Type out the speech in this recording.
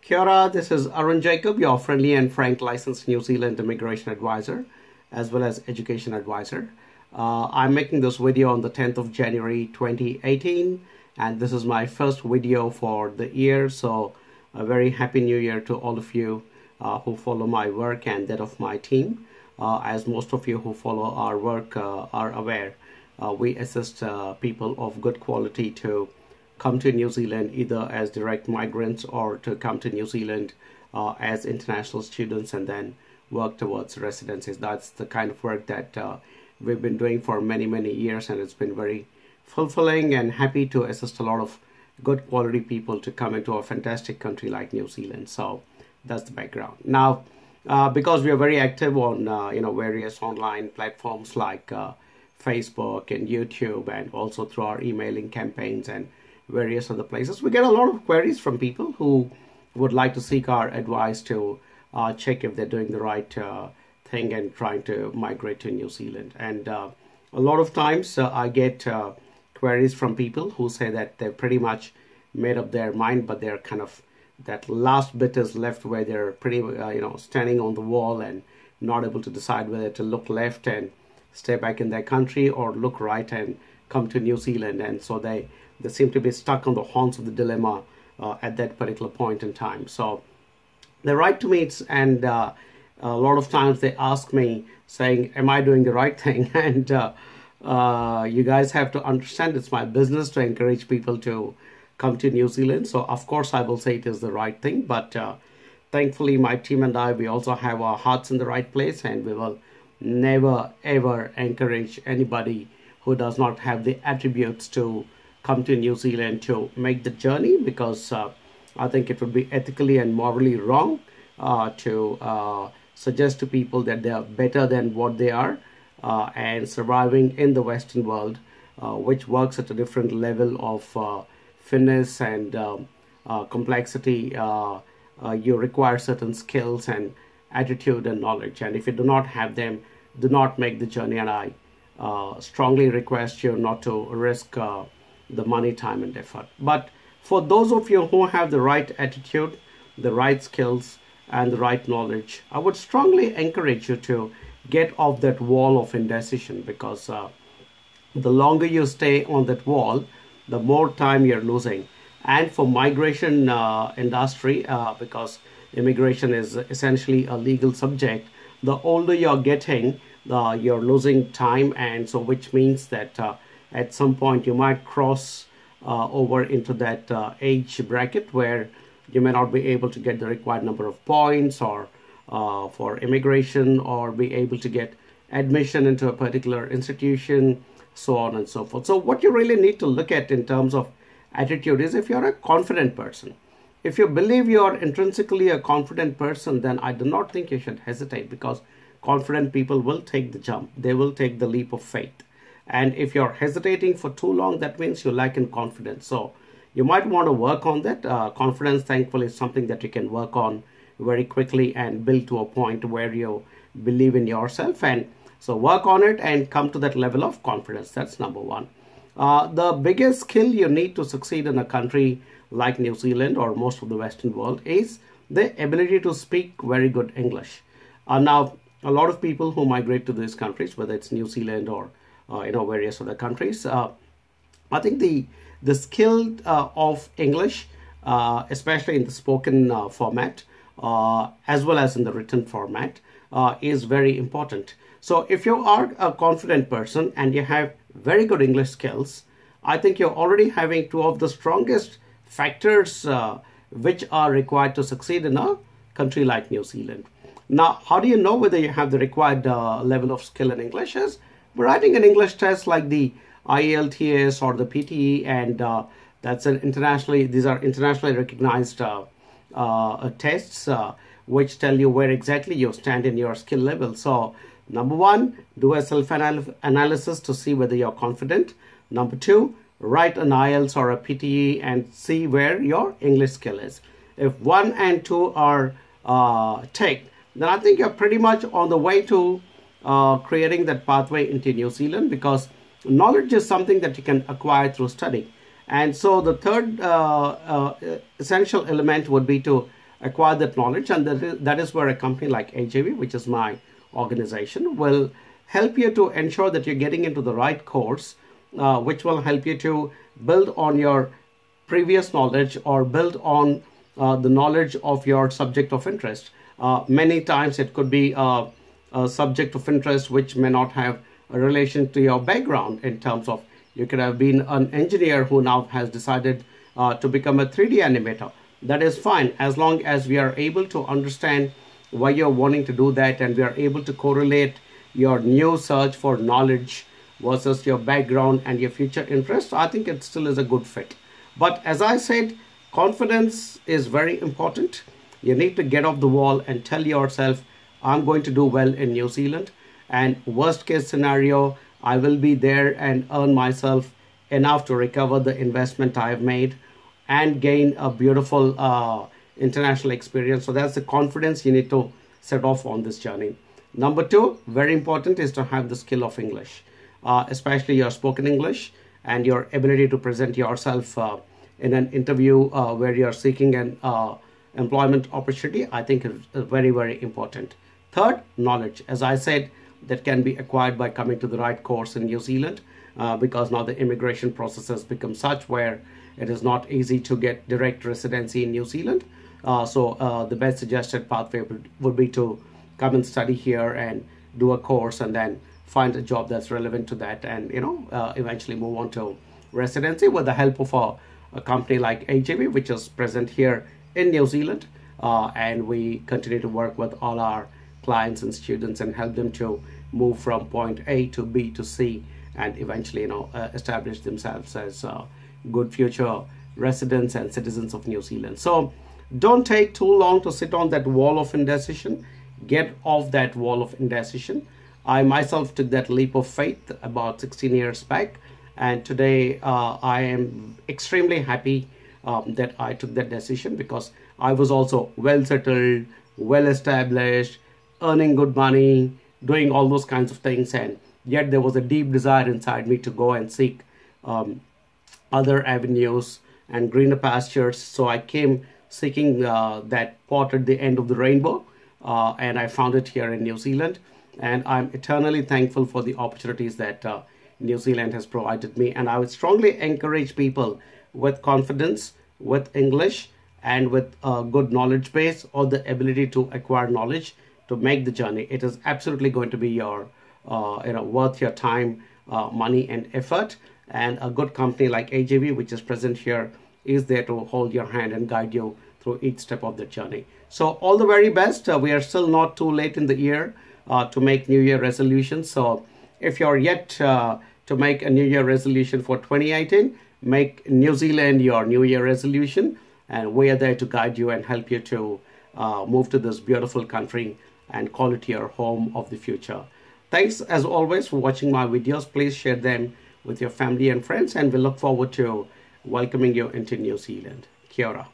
Kia ora, this is Arun Jacob, your friendly and frank licensed New Zealand immigration advisor, as well as education advisor. I'm making this video on the 10th of January 2018, and this is my first video for the year, so a very happy new year to all of you who follow my work and that of my team. As most of you who follow our work are aware, we assist people of good quality to come to New Zealand either as direct migrants or to come to New Zealand as international students and then work towards residencies. That's the kind of work that we've been doing for many years, and it's been very fulfilling and happy to assist a lot of good quality people to come into a fantastic country like New Zealand. So that's the background. Now, because we are very active on various online platforms like Facebook and YouTube, and also through our emailing campaigns and various other places, we get a lot of queries from people who would like to seek our advice to check if they're doing the right thing and trying to migrate to New Zealand. And a lot of times I get queries from people who say that they've pretty much made up their mind, but they're kind of, that last bit is left where they're pretty standing on the wall and not able to decide whether to look left and stay back in their country or look right and come to New Zealand. And so they seem to be stuck on the horns of the dilemma at that particular point in time. So they write to me, and a lot of times they ask me saying, am I doing the right thing? And you guys have to understand, it's my business to encourage people to come to New Zealand. So of course I will say it is the right thing, but thankfully my team and I, we also have our hearts in the right place, and we will never ever encourage anybody who does not have the attributes to come to New Zealand to make the journey, because I think it would be ethically and morally wrong to suggest to people that they are better than what they are and surviving in the Western world, which works at a different level of finesse and complexity. You require certain skills and attitude and knowledge, and if you do not have them, do not make the journey. And I strongly request you not to risk the money, time and effort. But for those of you who have the right attitude, the right skills and the right knowledge, I would strongly encourage you to get off that wall of indecision, because the longer you stay on that wall, the more time you're losing. And for migration industry, because immigration is essentially a legal subject, the older you're getting, you're losing time, and so which means that at some point you might cross over into that age bracket where you may not be able to get the required number of points or for immigration, or be able to get admission into a particular institution, so on and so forth. So what you really need to look at in terms of attitude is, if you're a confident person, if you believe you are intrinsically a confident person, then I do not think you should hesitate, because confident people will take the jump. They will take the leap of faith. And if you're hesitating for too long, that means you lack in confidence. So you might want to work on that. Confidence, thankfully, is something that you can work on very quickly and build to a point where you believe in yourself. And so work on it and come to that level of confidence. That's number one. The biggest skill you need to succeed in a country like New Zealand or most of the Western world is the ability to speak very good English. Now, a lot of people who migrate to these countries, whether it's New Zealand or various other countries, I think the skill of English, especially in the spoken format, as well as in the written format, is very important. So if you are a confident person and you have very good English skills, I think you're already having two of the strongest factors which are required to succeed in a country like New Zealand. Now, how do you know whether you have the required level of skill in English? Is writing an English test like the IELTS or the PTE, and these are internationally recognized tests which tell you where exactly you stand in your skill level. So number one, do a self-analysis to see whether you're confident. Number two, write an IELTS or a PTE and see where your English skill is. If 1 and 2 are ticked, then I think you're pretty much on the way to creating that pathway into New Zealand, because knowledge is something that you can acquire through study. And so the third essential element would be to acquire that knowledge. And that is where a company like AJV, which is my organization, will help you to ensure that you're getting into the right course, which will help you to build on your previous knowledge or build on the knowledge of your subject of interest. Many times it could be a subject of interest which may not have a relation to your background, in terms of you could have been an engineer who now has decided to become a 3D animator. That is fine, as long as we are able to understand why you're wanting to do that, and we are able to correlate your new search for knowledge versus your background and your future interests. I think it still is a good fit. But as I said, confidence is very important. You need to get off the wall and tell yourself, I'm going to do well in New Zealand, and worst case scenario, I will be there and earn myself enough to recover the investment I have made and gain a beautiful international experience. So that's the confidence you need to set off on this journey. Number two, very important, is to have the skill of English, especially your spoken English and your ability to present yourself in an interview where you're seeking an employment opportunity. I think is very, very important. Third, knowledge. As I said, that can be acquired by coming to the right course in New Zealand, because now the immigration process has become such where it is not easy to get direct residency in New Zealand. So the best suggested pathway would be to come and study here and do a course, and then find a job that's relevant to that, and eventually move on to residency with the help of a company like AJV, which is present here in New Zealand. And we continue to work with all our clients and students and help them to move from point A to B to C, and eventually establish themselves as good future residents and citizens of New Zealand. So don't take too long to sit on that wall of indecision. Get off that wall of indecision. I myself took that leap of faith about 16 years back, and today I am extremely happy that I took that decision, because I was also well settled, well established, earning good money, doing all those kinds of things, and yet there was a deep desire inside me to go and seek other avenues and greener pastures. So I came seeking that pot at the end of the rainbow, and I found it here in New Zealand, and I'm eternally thankful for the opportunities that New Zealand has provided me. And I would strongly encourage people with confidence, with English, and with a good knowledge base, or the ability to acquire knowledge, to make the journey. It is absolutely going to be your worth your time, money and effort. And a good company like AJV, which is present here, is there to hold your hand and guide you through each step of the journey. So all the very best. We are still not too late in the year to make New Year resolutions. So if you're yet to make a New Year resolution for 2018, make New Zealand your New Year resolution, and we are there to guide you and help you to move to this beautiful country and call it your home of the future. Thanks as always for watching my videos. Please share them with your family and friends, and we look forward to welcoming you into New Zealand. Kia ora.